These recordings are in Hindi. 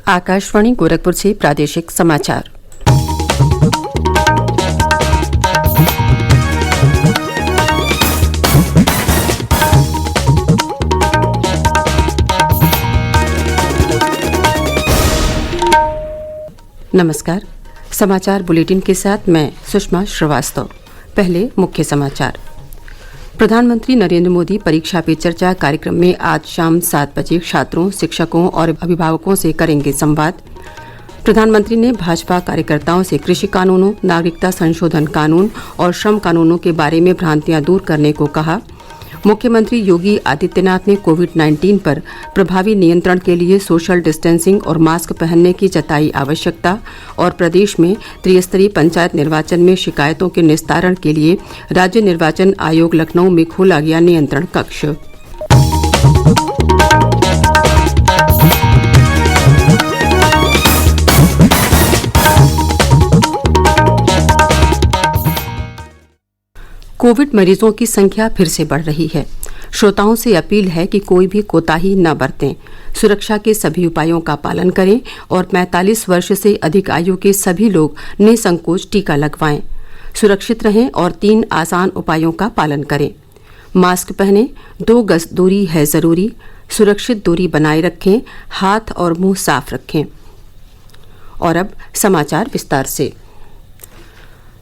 आकाशवाणी गोरखपुर से प्रादेशिक समाचार। नमस्कार। समाचार बुलेटिन के साथ मैं सुषमा श्रीवास्तव। पहले मुख्य समाचार। प्रधानमंत्री नरेंद्र मोदी परीक्षा पे चर्चा कार्यक्रम में आज शाम 7 बजे छात्रों, शिक्षकों और अभिभावकों से करेंगे संवाद। प्रधानमंत्री ने भाजपा कार्यकर्ताओं से कृषि कानूनों, नागरिकता संशोधन कानून और श्रम कानूनों के बारे में भ्रांतियां दूर करने को कहा। मुख्यमंत्री योगी आदित्यनाथ ने कोविड-19 पर प्रभावी नियंत्रण के लिए सोशल डिस्टेंसिंग और मास्क पहनने की जताई आवश्यकता और प्रदेश में त्रिस्तरीय पंचायत निर्वाचन में शिकायतों के निस्तारण के लिए राज्य निर्वाचन आयोग लखनऊ में खोला गया नियंत्रण कक्ष। कोविड मरीजों की संख्या फिर से बढ़ रही है। श्रोताओं से अपील है कि कोई भी कोताही न बरतें, सुरक्षा के सभी उपायों का पालन करें और 45 वर्ष से अधिक आयु के सभी लोग निसंकोच टीका लगवाएं। सुरक्षित रहें और 3 आसान उपायों का पालन करें। मास्क पहनें, 2 गज दूरी है जरूरी, सुरक्षित दूरी बनाए रखें, हाथ और मुंह साफ रखें। और अब समाचार विस्तार से।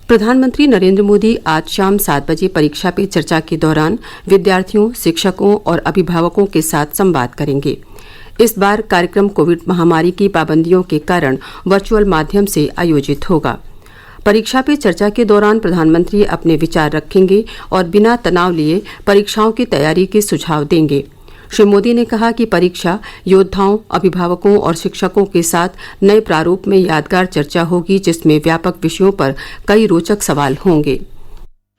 प्रधानमंत्री नरेंद्र मोदी आज शाम 7 बजे परीक्षा पे चर्चा के दौरान विद्यार्थियों, शिक्षकों और अभिभावकों के साथ संवाद करेंगे। इस बार कार्यक्रम कोविड महामारी की पाबंदियों के कारण वर्चुअल माध्यम से आयोजित होगा। परीक्षा पे चर्चा के दौरान प्रधानमंत्री अपने विचार रखेंगे और बिना तनाव लिए परीक्षाओं की तैयारी के सुझाव देंगे। श्री मोदी ने कहा कि परीक्षा योद्धाओं, अभिभावकों और शिक्षकों के साथ नए प्रारूप में यादगार चर्चा होगी, जिसमें व्यापक विषयों पर कई रोचक सवाल होंगे।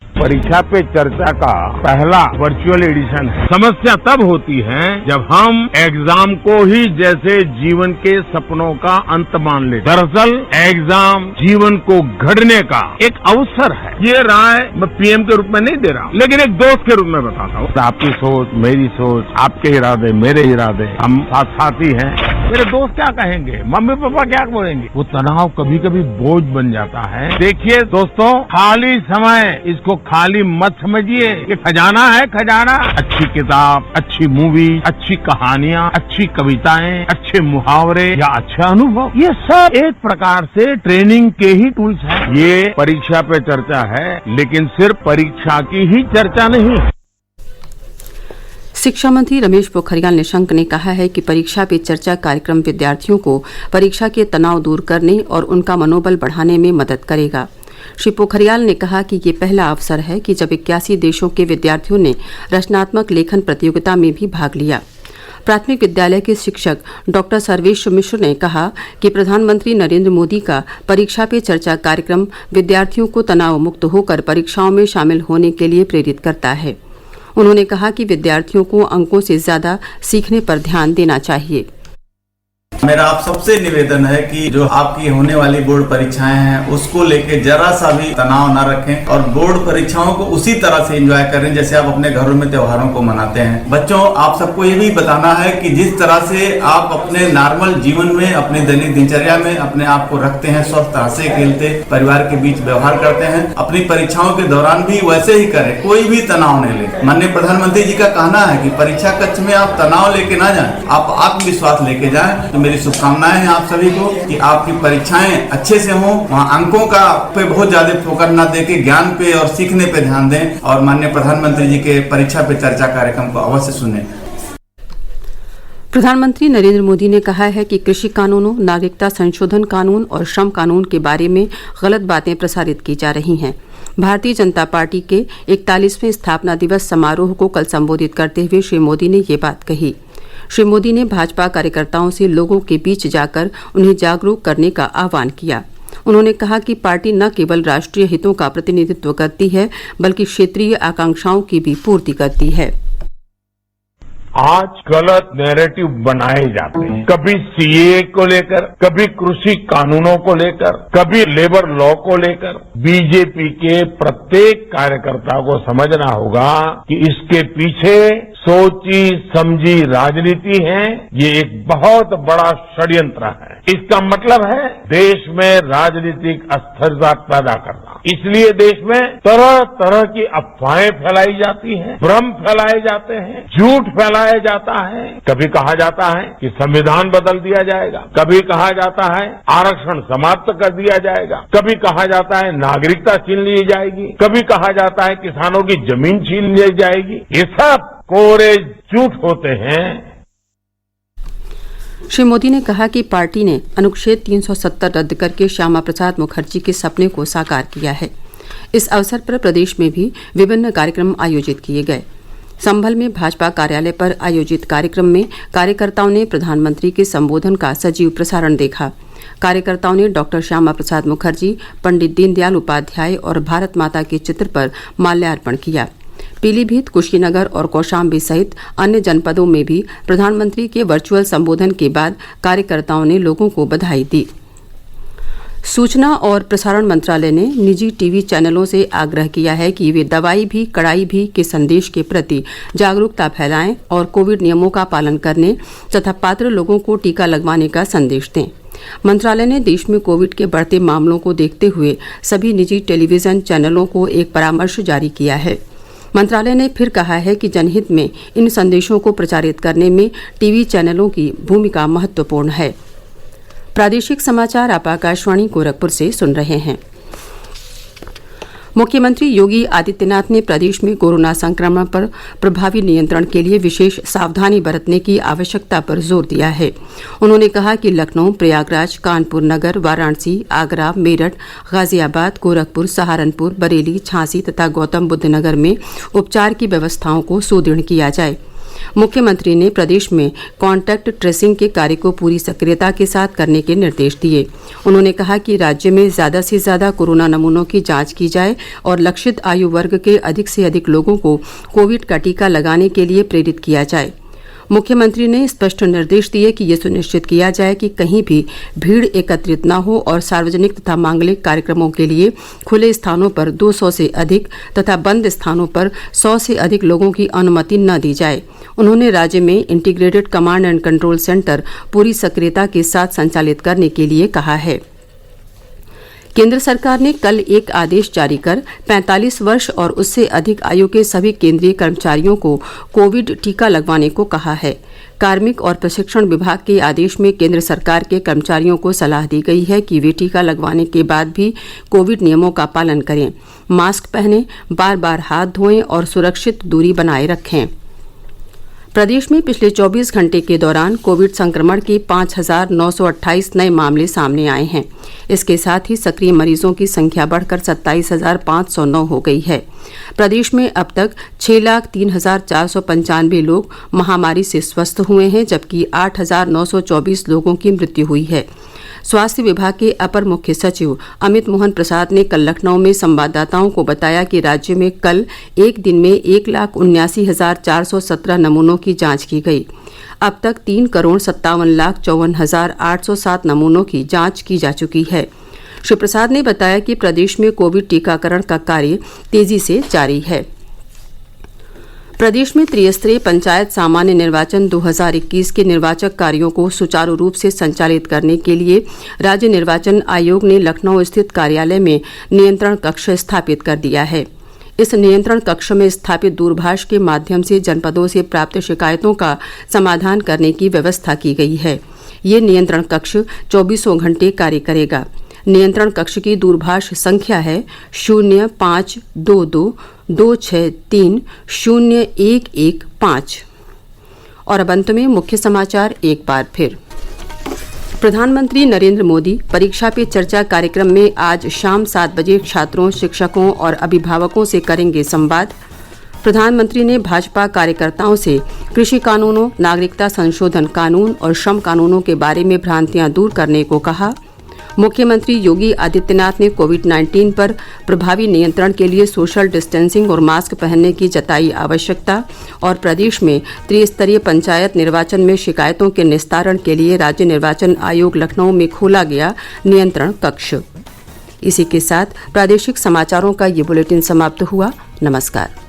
परीक्षा पे चर्चा का पहला वर्चुअल एडिशन है। समस्या तब होती है जब हम एग्जाम को ही जैसे जीवन के सपनों का अंत मान ले। दरअसल एग्जाम जीवन को घड़ने का एक अवसर है। ये राय मैं पीएम के रूप में नहीं दे रहा हूँ, लेकिन एक दोस्त के रूप में बताता हूँ। आपकी सोच, मेरी सोच, आपके इरादे, मेरे इरादे, हम साथी हैं। मेरे दोस्त क्या कहेंगे, मम्मी पापा क्या बोलेंगे, वो तनाव कभी कभी बोझ बन जाता है। देखिए दोस्तों, खाली समय इसको खाली मत समझिए, ये खजाना है, खजाना। अच्छी किताब, अच्छी मूवी, अच्छी कहानियाँ, अच्छी कविताएं, अच्छे मुहावरे या अच्छे अनुभव, ये सब एक प्रकार से ट्रेनिंग के ही टूल्स हैं। ये परीक्षा पे चर्चा है, लेकिन सिर्फ परीक्षा की ही चर्चा नहीं। शिक्षा मंत्री रमेश पोखरियाल निशंक ने कहा है कि परीक्षा पे चर्चा कार्यक्रम विद्यार्थियों को परीक्षा के तनाव दूर करने और उनका मनोबल बढ़ाने में मदद करेगा। श्री पोखरियाल ने कहा कि ये पहला अवसर है कि जब 81 देशों के विद्यार्थियों ने रचनात्मक लेखन प्रतियोगिता में भी भाग लिया। प्राथमिक विद्यालय के शिक्षक डॉक्टर सर्वेश मिश्र ने कहा कि प्रधानमंत्री नरेंद्र मोदी का परीक्षा पे चर्चा कार्यक्रम विद्यार्थियों को तनाव मुक्त होकर परीक्षाओं में शामिल होने के लिए प्रेरित करता है। उन्होंने कहा कि विद्यार्थियों को अंकों से ज्यादा सीखने पर ध्यान देना चाहिए। मेरा आप सबसे निवेदन है कि जो आपकी होने वाली बोर्ड परीक्षाएं हैं उसको लेके जरा सा भी तनाव न रखें और बोर्ड परीक्षाओं को उसी तरह से एंजॉय करें जैसे आप अपने घरों में त्योहारों को मनाते हैं। बच्चों, आप सबको ये भी बताना है कि जिस तरह से आप अपने नॉर्मल जीवन में, अपने दैनिक दिनचर्या में अपने आप को रखते हैं, स्वस्थ हंसते खेलते परिवार के बीच व्यवहार करते हैं, अपनी परीक्षाओं के दौरान भी वैसे ही करें, कोई भी तनाव नहीं ले। माननीय प्रधानमंत्री जी का कहना है कि परीक्षा कक्ष में आप तनाव लेके ना जाएं, आप आत्मविश्वास लेके जाएं। तो मेरी शुभकामनाएं हैं आप सभी को कि आपकी परीक्षाएं अच्छे से हों, वहाँ अंकों का पे बहुत ज्यादा फोकस न देके ज्ञान पे और सीखने पे ध्यान दें और माननीय प्रधानमंत्री जी के परीक्षा पे चर्चा कार्यक्रम को अवश्य सुनें। प्रधानमंत्री नरेंद्र मोदी ने कहा है कि कृषि कानूनों, नागरिकता संशोधन कानून और श्रम कानून के बारे में गलत बातें प्रसारित की जा रही हैं। भारतीय जनता पार्टी के 41वें स्थापना दिवस समारोह को कल संबोधित करते हुए श्री मोदी ने ये बात कही। श्री मोदी ने भाजपा कार्यकर्ताओं से लोगों के बीच जाकर उन्हें जागरूक करने का आह्वान किया। उन्होंने कहा कि पार्टी न केवल राष्ट्रीय हितों का प्रतिनिधित्व करती है, बल्कि क्षेत्रीय आकांक्षाओं की भी पूर्ति करती है। आज गलत नैरेटिव बनाए जाते हैं। कभी सीए को लेकर, कभी कृषि कानूनों को लेकर, कभी लेबर लॉ को लेकर। बीजेपी के प्रत्येक कार्यकर्ता को समझना होगा कि इसके पीछे सोची समझी राजनीति है। ये एक बहुत बड़ा षड्यंत्र है। इसका मतलब है देश में राजनीतिक अस्थिरता पैदा करना। इसलिए देश में तरह तरह की अफवाहें फैलाई जाती हैं, भ्रम फैलाए जाते हैं, झूठ फैलाया जाता है। कभी कहा जाता है कि संविधान बदल दिया जाएगा, कभी कहा जाता है आरक्षण समाप्त कर दिया जाएगा, कभी कहा जाता है नागरिकता छीन ली जाएगी, कभी कहा जाता है किसानों की जमीन छीन ली जाएगी। ये सब कोरे झूठ होते हैं। श्री मोदी ने कहा कि पार्टी ने अनुच्छेद 370 रद्द करके श्यामा प्रसाद मुखर्जी के सपने को साकार किया है। इस अवसर पर प्रदेश में भी विभिन्न कार्यक्रम आयोजित किए गए। संभल में भाजपा कार्यालय पर आयोजित कार्यक्रम में कार्यकर्ताओं ने प्रधानमंत्री के संबोधन का सजीव प्रसारण देखा। कार्यकर्ताओं ने डॉक्टर श्यामा प्रसाद मुखर्जी, पंडित दीनदयाल उपाध्याय और भारत माता के चित्र पर माल्यार्पण किया। पीलीभीत, कुशीनगर और कौशाम्बी सहित अन्य जनपदों में भी प्रधानमंत्री के वर्चुअल संबोधन के बाद कार्यकर्ताओं ने लोगों को बधाई दी। सूचना और प्रसारण मंत्रालय ने निजी टीवी चैनलों से आग्रह किया है कि वे दवाई भी कड़ाई भी के संदेश के प्रति जागरूकता फैलाएं और कोविड नियमों का पालन करने तथा पात्र लोगों को टीका लगवाने का संदेश दें। मंत्रालय ने देश में कोविड के बढ़ते मामलों को देखते हुए सभी निजी टेलीविजन चैनलों को एक परामर्श जारी किया है। मंत्रालय ने फिर कहा है कि जनहित में इन संदेशों को प्रचारित करने में टीवी चैनलों की भूमिका महत्वपूर्ण है। प्रादेशिक समाचार आप आकाशवाणी गोरखपुर से सुन रहे हैं। मुख्यमंत्री योगी आदित्यनाथ ने प्रदेश में कोरोना संक्रमण पर प्रभावी नियंत्रण के लिए विशेष सावधानी बरतने की आवश्यकता पर जोर दिया है। उन्होंने कहा कि लखनऊ, प्रयागराज, कानपुर नगर, वाराणसी, आगरा, मेरठ, गाजियाबाद, गोरखपुर, सहारनपुर, बरेली, झांसी तथा गौतम बुद्ध नगर में उपचार की व्यवस्थाओं को सुदृढ़ किया जाए। मुख्यमंत्री ने प्रदेश में कॉन्टैक्ट ट्रेसिंग के कार्य को पूरी सक्रियता के साथ करने के निर्देश दिए। उन्होंने कहा कि राज्य में ज्यादा से ज्यादा कोरोना नमूनों की जांच की जाए और लक्षित आयु वर्ग के अधिक से अधिक लोगों को कोविड का टीका लगाने के लिए प्रेरित किया जाए। मुख्यमंत्री ने स्पष्ट निर्देश दिए कि यह सुनिश्चित किया जाए कि कहीं भी भीड़ एकत्रित न हो और सार्वजनिक तथा मांगलिक कार्यक्रमों के लिए खुले स्थानों पर 200 से अधिक तथा बंद स्थानों पर 100 से अधिक लोगों की अनुमति न दी जाए। उन्होंने राज्य में integrated command and control centre पूरी सक्रियता के साथ संचालित करने के लिए कहा है। केंद्र सरकार ने कल एक आदेश जारी कर 45 वर्ष और उससे अधिक आयु के सभी केंद्रीय कर्मचारियों को कोविड टीका लगवाने को कहा है। कार्मिक और प्रशिक्षण विभाग के आदेश में केंद्र सरकार के कर्मचारियों को सलाह दी गई है कि वे टीका लगवाने के बाद भी कोविड नियमों का पालन करें, मास्क पहनें, बार बार हाथ धोएं और सुरक्षित दूरी बनाए रखें। प्रदेश में पिछले 24 घंटे के दौरान कोविड संक्रमण के 5,928 नए मामले सामने आए हैं। इसके साथ ही सक्रिय मरीजों की संख्या बढ़कर 27,509 हो गई है। प्रदेश में अब तक 6,03,495 लोग महामारी से स्वस्थ हुए हैं, जबकि 8,924 लोगों की मृत्यु हुई है। स्वास्थ्य विभाग के अपर मुख्य सचिव अमित मोहन प्रसाद ने कल लखनऊ में संवाददाताओं को बताया कि राज्य में कल एक दिन में 1,79,417 नमूनों की जांच की गई। अब तक 3,57,54,807 नमूनों की जांच की जा चुकी है। श्री प्रसाद ने बताया कि प्रदेश में कोविड टीकाकरण का कार्य तेजी से जारी है। प्रदेश में त्रिस्तरीय पंचायत सामान्य निर्वाचन 2021 के निर्वाचक कार्यों को सुचारू रूप से संचालित करने के लिए राज्य निर्वाचन आयोग ने लखनऊ स्थित कार्यालय में नियंत्रण कक्ष स्थापित कर दिया है। इस नियंत्रण कक्ष में स्थापित दूरभाष के माध्यम से जनपदों से प्राप्त शिकायतों का समाधान करने की व्यवस्था की गई है। ये नियंत्रण कक्ष 24 घंटे कार्य करेगा। नियंत्रण कक्ष की दूरभाष संख्या है 052226301115। और अब अंत में मुख्य समाचार एक बार फिर। प्रधानमंत्री नरेंद्र मोदी परीक्षा पे चर्चा कार्यक्रम में आज शाम 7 बजे छात्रों, शिक्षकों और अभिभावकों से करेंगे संवाद। प्रधानमंत्री ने भाजपा कार्यकर्ताओं से कृषि कानूनों, नागरिकता संशोधन कानून और श्रम कानूनों के बारे में भ्रांतियां दूर करने को कहा। मुख्यमंत्री योगी आदित्यनाथ ने कोविड-19 पर प्रभावी नियंत्रण के लिए सोशल डिस्टेंसिंग और मास्क पहनने की जताई आवश्यकता। और प्रदेश में त्रिस्तरीय पंचायत निर्वाचन में शिकायतों के निस्तारण के लिए राज्य निर्वाचन आयोग लखनऊ में खोला गया नियंत्रण कक्ष। इसी के साथ प्रादेशिक समाचारों का ये बुलेटिन समाप्त हुआ। नमस्कार।